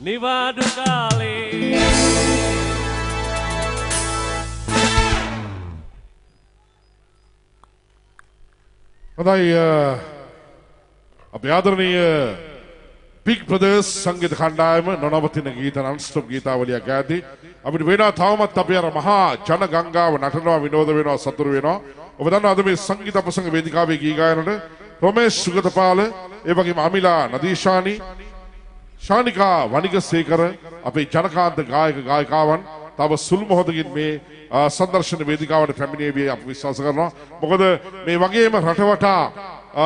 නිවාඩු කාලේ හොඳයි අපේ ආදරණීය බිග් බ්‍රදර්ස් සංගීත කණ්ඩායම නොනවතින ගීත නන්ස්ටොප් ගීතාවලියක් ගාති අපිට වෙනවා තවමත් අපි අර මහා ජන ගංගාව නටනවා විනෝද වෙනවා සතුරු වෙනවා ඔබ දන්නවා අද මේ සංගීත ප්‍රසංග වේදිකාවේ ගී ගායනට රොමේෂ් සුගතපාල ඒ වගේම අමිලා නදීෂානි ශානිකා වනිගසේකර අපේ ජනකාන්ත ගායක ගායිකාවන් තව සුළු මොහොතකින් මේ සංදර්ශන වේදිකාවට පැමිණෙවි අපි විශ්වාස කරනවා මොකද මේ වගේම රටවටා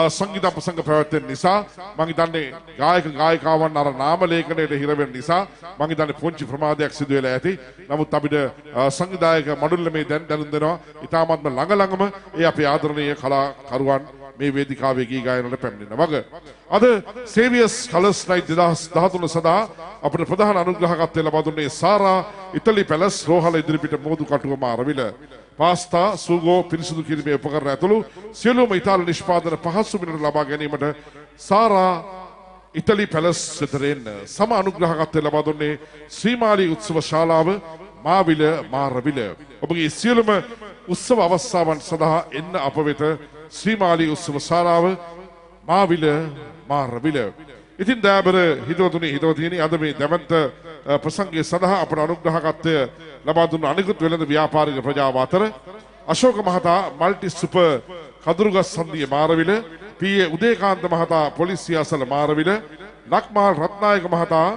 සංගීත ප්‍රසංග පැවැත්වෙන නිසා මම හිතන්නේ ගායක ගායිකාවන් අර නාම ලේඛනයේ හිර වෙන නිසා මම හිතන්නේ පුංචි ප්‍රමාදයක් සිදු වෙලා ඇති. නමුත් අපිට සංගීතයක මඩුල්ල මේ දැනුම් දෙනවා. ඊටාත්ම ළඟම ඒ අපේ ආදරණීය කලාකරුවන් මේ වේදිකාවේ ගී ගායනවල පැමිණෙන වග. අද සේවියර්ස් කලර්ස් නයිට් 2013 සඳහා අපිට ප්‍රධාන අනුග්‍රහකත්වය ලබා දුන්නේ සාරා ඉතලි පැලස් රෝහල ඉදිරිපිට මෝදු කටුව මාරවිල. පාස්තා සූගෝ පිරිසුදු කිරීමේ උපකරණ ඇතුළු සියලුම ඉතාලි නිෂ්පාදන පහසු මිලට ලබා ගැනීමට සාරා ඉතලි පැලස් වෙතෙන් සම අනුග්‍රහකත්වය ලබා දුන්නේ ශ්‍රීමාලී උත්සව ශාලාව මාවිල මාරවිල. ඔබගේ සියලුම උත්සව අවස්ථාවන් සඳහා එන්න අප වෙත ශ්‍රීමාලී උත්සව ශාලාව මාවිල මාරවිල. ඉතින් දයාබර හිතවතුනි අද මේ දැවන්ත ප්‍රසංගය සඳහා අපට අනුග්‍රහකත්වය ලබා දුන්න අනිකුත් වෙළඳ ව්‍යාපාරික ප්‍රජාව අතර අශෝක මහතා මල්ටි සුපර් කදුරුගස් සන්දිය මාරවිල, පී.ඒ. උදේකාන්ත මහතා පොලිසිය අසල මාරවිල, ලක්මාල් රත්නායක මහතා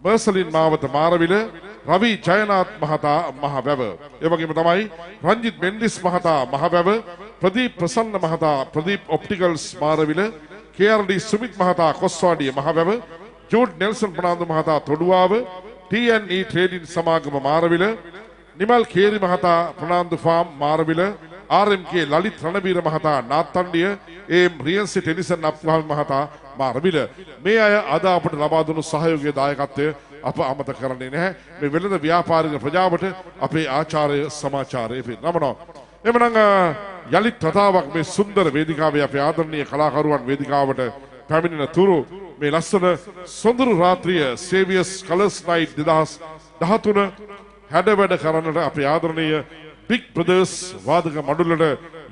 මර්සලින් මාවත මාරවිල, රවි ජයනාත් මහතා මහවැව. ඒ වගේම තමයි රංජිත් මෙන්ඩිස් මහතා මහවැව, ප්‍රදීප් ප්‍රසන්න මහතා ප්‍රදීප් ඔප්ටිකල්ස් මාරවිල, කේ.ආර්.ඩී. සුමිත් මහතා කොස්වාඩිය මහවැව, ජෝඩ් නෙල්සන් ප්‍රනාන්දු මහතා තොඩුවාව, ටී.එන්.ඊ. ට්‍රේඩින් සමාගම මාරවිල, නිමල් කේරි මහතා ප්‍රනාන්දු ෆාම් මාරවිල, ආර්.එම්.කේ. ලලිත් රණවීර මහතා නාත්තණ්ඩිය, ඒ.එම්. රියන්සි ටෙනිසන් අප්ගල් මහතා මාරවිල. මේ අය අද අපට ලබා දුණු සහයෝගයේ දායකත්වය අප අමතක කරන්නේ නැහැ. මේ වෙළඳ ව්‍යාපාරික ප්‍රජාවට අපේ ආචාර්ය සමාචාරය නමනවා. එමනම් යලිත් වතාවක් මේ සුන්දර වේදිකාවේ අපේ ආදරණීය කලාකරුවන් වේදිකාවට පැමිණෙන තුරු මේ ලස්සන සොඳුරු රාත්‍රිය සේවියර්ස් කලර්ස් නයිට් 2013 හැඩවැඩ කරන්නට අපේ ආදරණීය බිග් බ්‍රදර්ස් වාදක මඩුල්ලට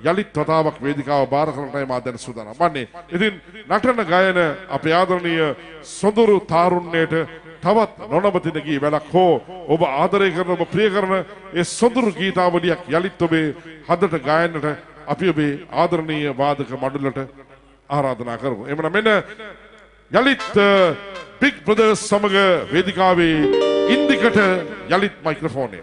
යලිත් වතාවක් වේදිකාව බාර කරන්නයි මා දැන් සූදානම් වන්නේ. ඉතින් නටන ගායන අපේ ආදරණීය සොඳුරු තාරුණ්‍යයට තවත් නොනවතින ගී වැලක් හෝ ඔබ ආදරය කරන ඔබ ප්‍රිය කරන ඒ සොඳුරු ගීතාවලියක් යලිත් ඔබේ හදට ගායනට අපි ඔබේ ආදරණීය වාදක මඩුල්ලට ආරාධනා කරමු. එමනම් මෙන්න යලිත් බිග් බ්‍රදර්ස් සමග වේදිකාවේ ඉන්දිකට යලිත් මයික්‍රොෆෝනය.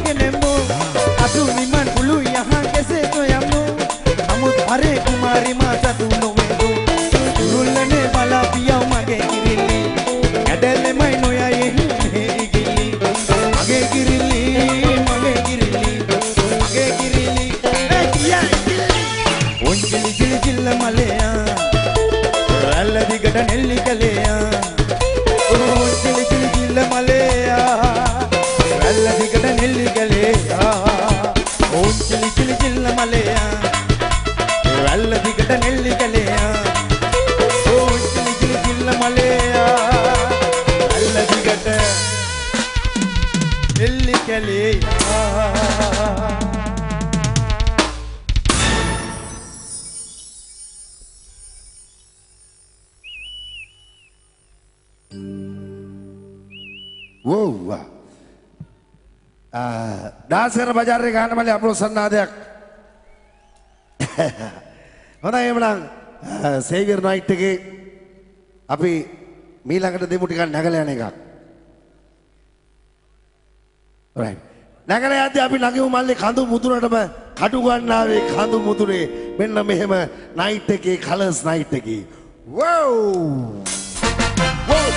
ගෙනෙමු අතු විමන් කුළු යහන් කෙසේ තොයමු අමුත් හරේ කුමාරි මා සතු නොවේදු රුල්ලනේ බලා පියව මගේ කිරිලි ඇදලෙමයි නොයයි මෙහෙරි ගිලි මගේ කිරිලි මගේ කිරිලි මගේ කිරිලි ඒ කියයි ඔන්ජලි ජිලි ජිල්ල මලයා රැල්ල දිගට නෙල්ලි කලයා ඔන්ජලි ජිලි ජිල්ල මලයා රැල්ල දිගට නෙල්ලි කලයා ඔන්ජලි ජිලි ජිල්ල මලයා රැල්ල දිගට නෙල්ලි කලයා ඔන්ජලි ජිලි ජිල්ල මලයා රැල්ල දිගට නෙල්ලි කලයා Wow. Dasar bajar kan mali upload sanadයක්. හොඳයි එමනම් සේවියර් නයිට් එකේ අපි මීළඟට දෙමු ටිකක් නැගලා යන එකක්. right. නැගලා යද්දී අපි නගිමු මල්ලේ කඳු මුදුනටම කටු ගන්නාවේ කඳු මුදුනේ මෙන්න මෙහෙම නයිට් එකේ කලර්ස් නයිට් එකේ. wow. wow.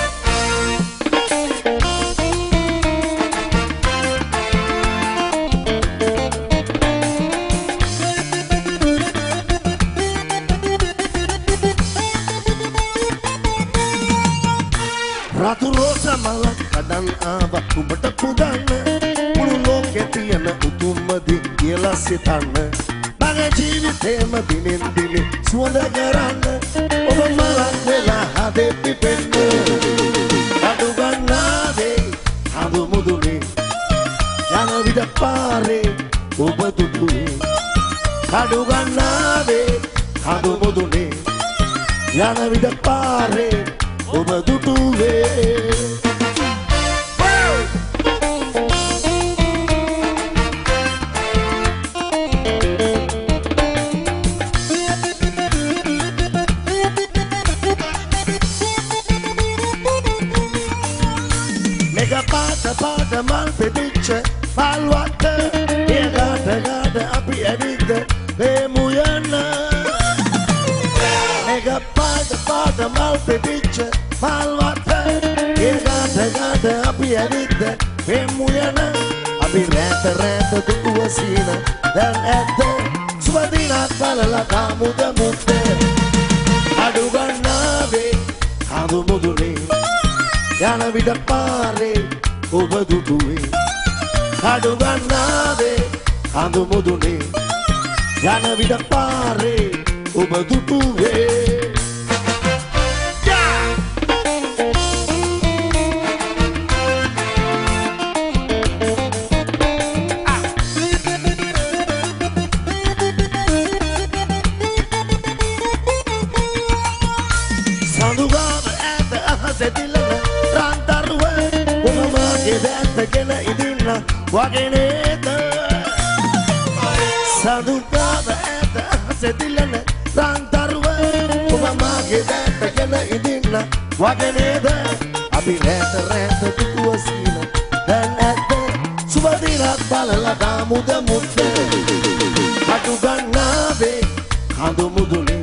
Ratu rosa malak kadang abah kubata pudana Mulu loke tiana utumadi gila sitana Bagai jivitema dinin dini suanda garana Oba malak vela hadepi penna Kadu ganade hadu mudune Yana vida pare oba tutune Kadu ganade hadu mudune Yana vida pare oba dutuve mega pata mal pediche mal watte e gata api edite le muyana mega pata mal pediche mal watte e gata api edite le muyana api rete tuasina dan ette subadina kalala kamu da mutte adu ganave adu mudune yana vida pare oba dutuve adu ganave adu mudune yana vida pare oba dutuve Wageneda Sadukada eta sedilana rantarwa Ubama gedeta kena idina Wageneda Abi reta tuasina Dan eta subadina balala kamu da mutte Hatu ganave Hadu mudune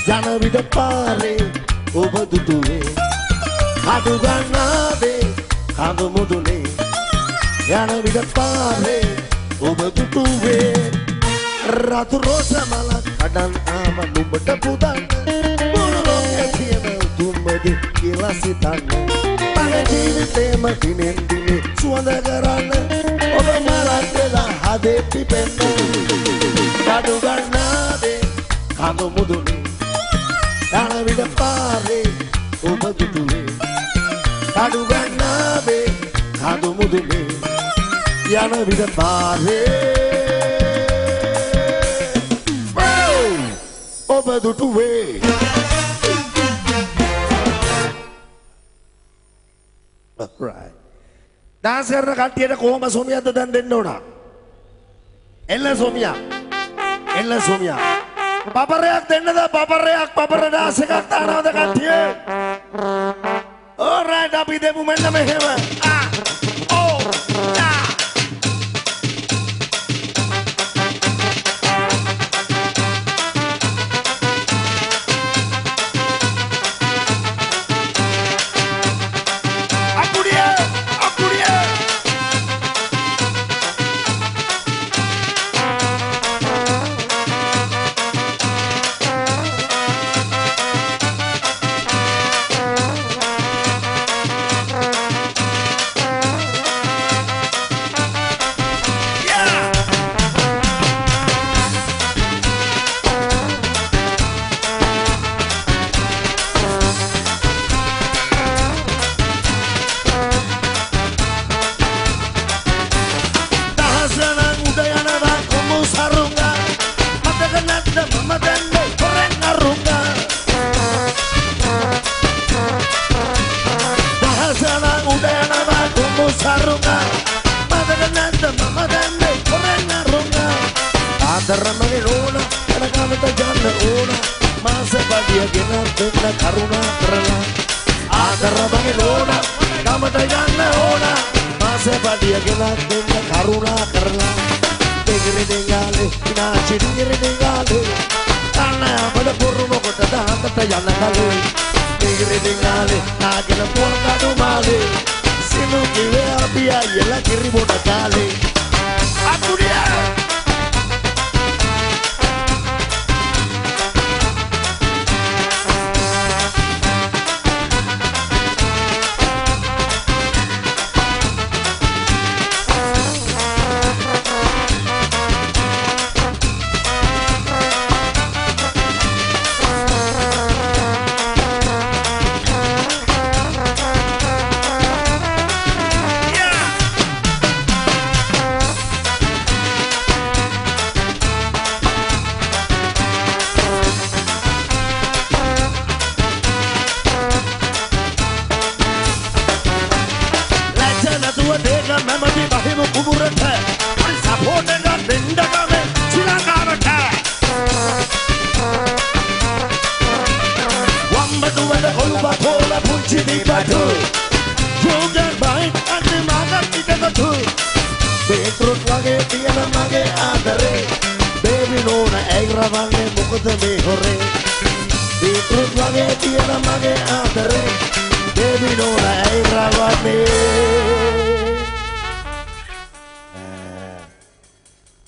Jana vida pare Oba dutuve Hatu ganave Hadu mudune Yana vida pare oba tutuve Ratu rosa malak kadang ama numbata pudana Mulu loke tiana utumadi gila sitana Bagai jivitema dinin dini suanda garana Oba malak vela hadepi penna Kadu ganade kadu mudune Yana vida pare oba tutuve Kadu ganade kadu mudune Yana vida pare oba dutuve right dance කරන කට්ටියට කොහොම සෝමියාද දැන් දෙන්න ඕන එල්ල සෝමියා පපරයක් දෙන්නද පපර dance එකක් දානවද කට්ටිය all right අපි දෙමු මෙන්න මෙහෙම යන්න ඕන මාස බඩිය ගෙනත් දෙන්න කරුණා කරලා ආදර මගේ නෝන ගමට යන්න ඕන මාස බඩිය ගෙනත් දෙන්න කරුණා කරලා දෙගිරි දෙගාලේ විනාශි දිගිරි දෙගාලේ කන්න අපල පුරුම කොට දහකට යන කලේ දෙගිරි දෙගාලේ නාගෙන පොල් කඩු මාලේ සිනු කිවේ අපි අයලා කිරි බොඩ කාලේ අකුඩියා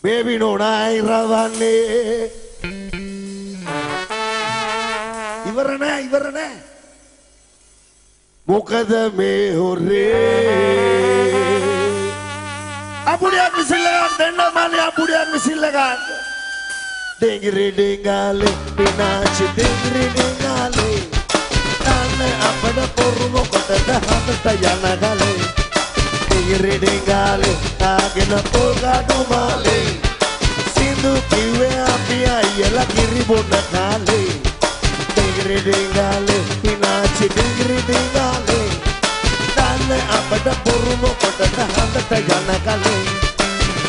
Baby no naik rawane iwarna mokada me hore apudiyan misilagan denna mali apudiyan misilagan dengri dengale pinachi dengri dengale tanne apada porumo kota dahata yana gale dengri dengale agena polga dumale sindu kiwe api ayala kiri bona kale dengri dengale pinachi dengri dengale tanne apada porumo kota dahata yana gale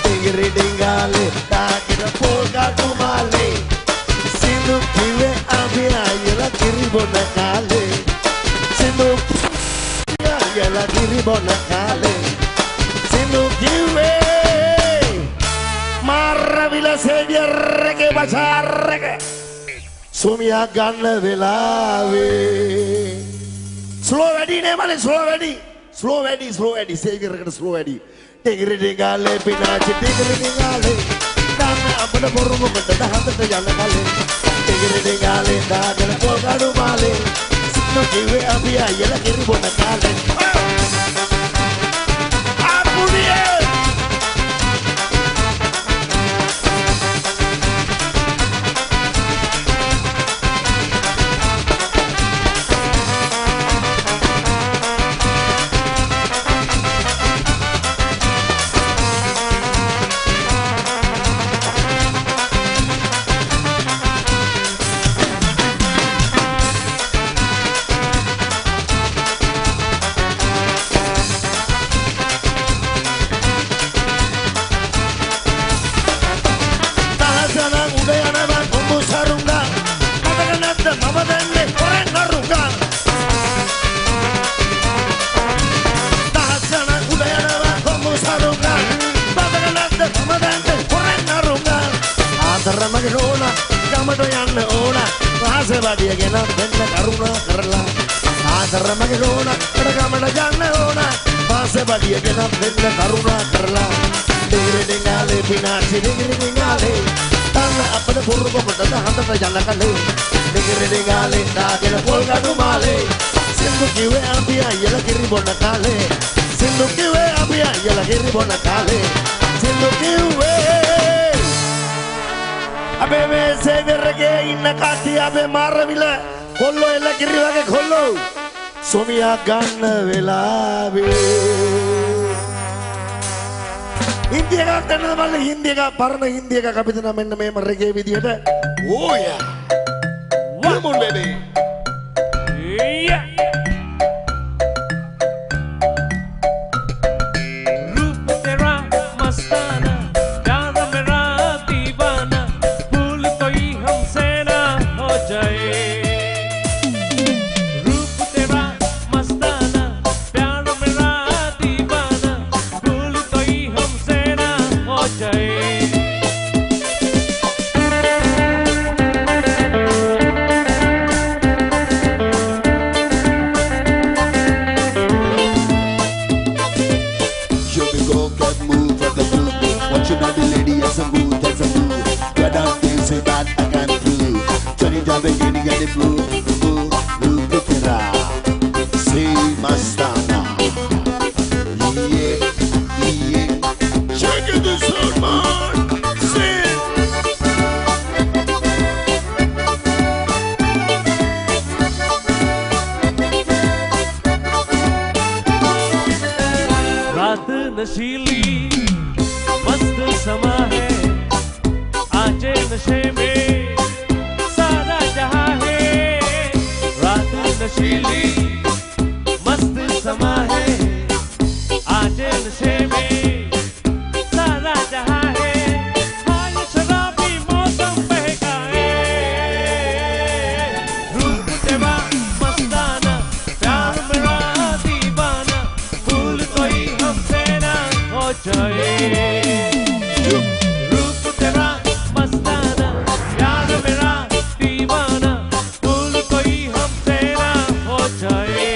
dengri dengale agena polga dumale sindu kiwe api ayala kiri bona kale sindu ayala kiri bona kale Marra vila sedia reke basar reke Sumia ganna velave Slow ready ne male slow ready sedia reke slow ready Tegri dengale pinachi tegri dengale Dame apna borumo kata dahata jana kale Tegri dengale dagana kolgadu male Sino kiwe abia yela kiri bona kale Dia kena denna karuna karla Adar magelona Kamada janna ona Mase badia kena denna karuna karla Degre dengale pinachi degre dengale Tanna apna purgo patata hata janna kale Degre dengale dagena polga dumale Sindu kiwe abia yela kiri bona kale Sindu kiwe abia yela kiri bona kale Sindu kiwe Abe me severge inna kati abe maravila kollo ella kiri wage kollo somiya ganna velave Hindiya ga tanna wala hindiya ga parana hindiya ga kapitana menna me marge vidiyata oh yeah come on baby yeah रूप तेरा मस्ताना प्यार मेरा दीवाना भूल कोई हमसे ना Sabe geni gani bu tera. Si mastana. Yeah. Check it this out, man. Sing. रात नशीली मस्त समा है आजे नशे में सारा जहां है रात नशीली मस्त समा है आजे नशे में सारा जहां है हाय शराबी मौसम बहकाए रूप तेरा मस्ताना प्यार मेरा दीवाना भूल कोई हमसे ना हो जाए रूप तेरा मस्ताना प्यार मेरा दीवाना भूल कोई हमसे ना हो जाए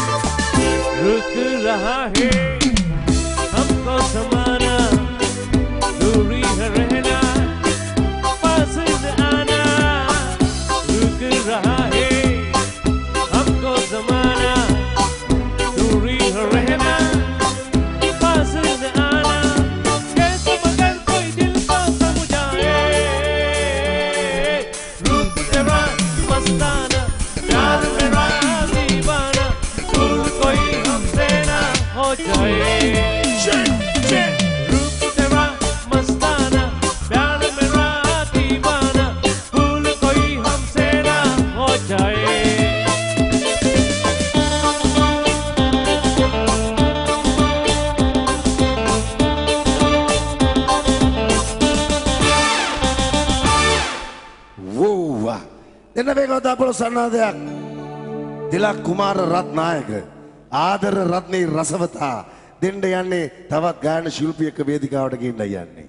रुक रहा है हमको समाना दूरी है रहना पास न आना रुक रहा है हमको जमाना दूरी है रहना पास न आना कैसे मगर कोई दिल को समझाए रूप तेरा मस्ताना प्यार मेरा दीवाना भूल कोई हमसे ना हो जाए रूप तेरा मस्ताना प्यार मेरा दीवाना भूल कोई हमसे ना हो जाए Wow. දෙන්න මේකවත් අපල සන්නාදයක්. තිලක් කුමාර රත්නායක ආදර රත්නේ රසවතා දෙන්න යන්නේ තවත් ගායන ශිල්පියෙක් වේදිකාවට ගෙන්න යන්නේ.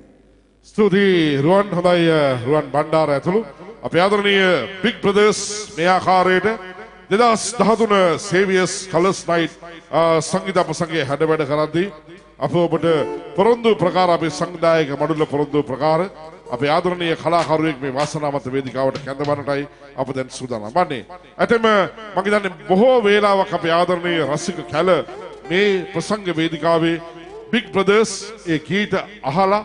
ස්තුතියි රුවන් හොඳයි රුවන් බණ්ඩාර ඇතුළු අපේ ආදරණීය බිග් බ්‍රදර්ස් මේ ආකාරයට 2013 සේවියර්ස් කලර්ස් නයිට් සංගීත අපසංගයේ හැඩවැඩ කරද්දී අප ඔබට පොරොන්දු ප්‍රකාර අපේ සංවිධායක මඩුල්ල පොරොන්දු ප්‍රකාර අපේ ආදරණීය කලාකරුවෙක් මේ වාසනාවන්ත වේදිකාවට කැඳවන්නටයි අප දැන් සූදානම් වන්නේ. ඇතැම මම හිතන්නේ බොහෝ වේලාවක් අපේ ආදරණීය රසික කැල මේ ප්‍රසංග වේදිකාවේ බිග් බ්‍රදර්ස් ඒ ගීත අහලා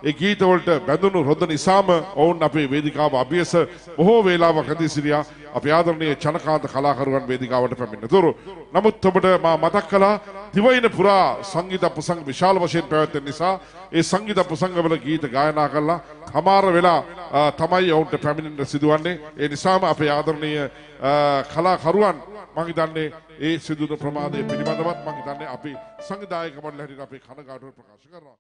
ඒ ගීත වලට බැඳුණු රොද නිසාම ඔවුන් අපේ වේදිකාව අභියස බොහෝ වේලාවක් ඇදී සිටියා අපේ ආදරණීය චනකාන්ත කලාකරුවන් වේදිකාවට පැමිණෙතුරු. නමුත් ඔබට මා මතක් කළා දිවයින පුරා සංගීත ප්‍රසංග විශාල වශයෙන් පැවැත්වෙන නිසා ඒ සංගීත ප්‍රසංගවල ගීත ගායනා කළා හමාර වෙලා තමයි ඔවුන්ට පැමිණෙන්න සිදුවන්නේ. ඒ නිසාම අපේ ආදරණීය කලාකරුවන් මම හිතන්නේ ඒ සිදුවන ප්‍රමාදය පිළිබඳවත් මම හිතන්නේ අපි සංවිධායක මණ්ඩලයට අපේ කනගාටුව ප්‍රකාශ කරනවා.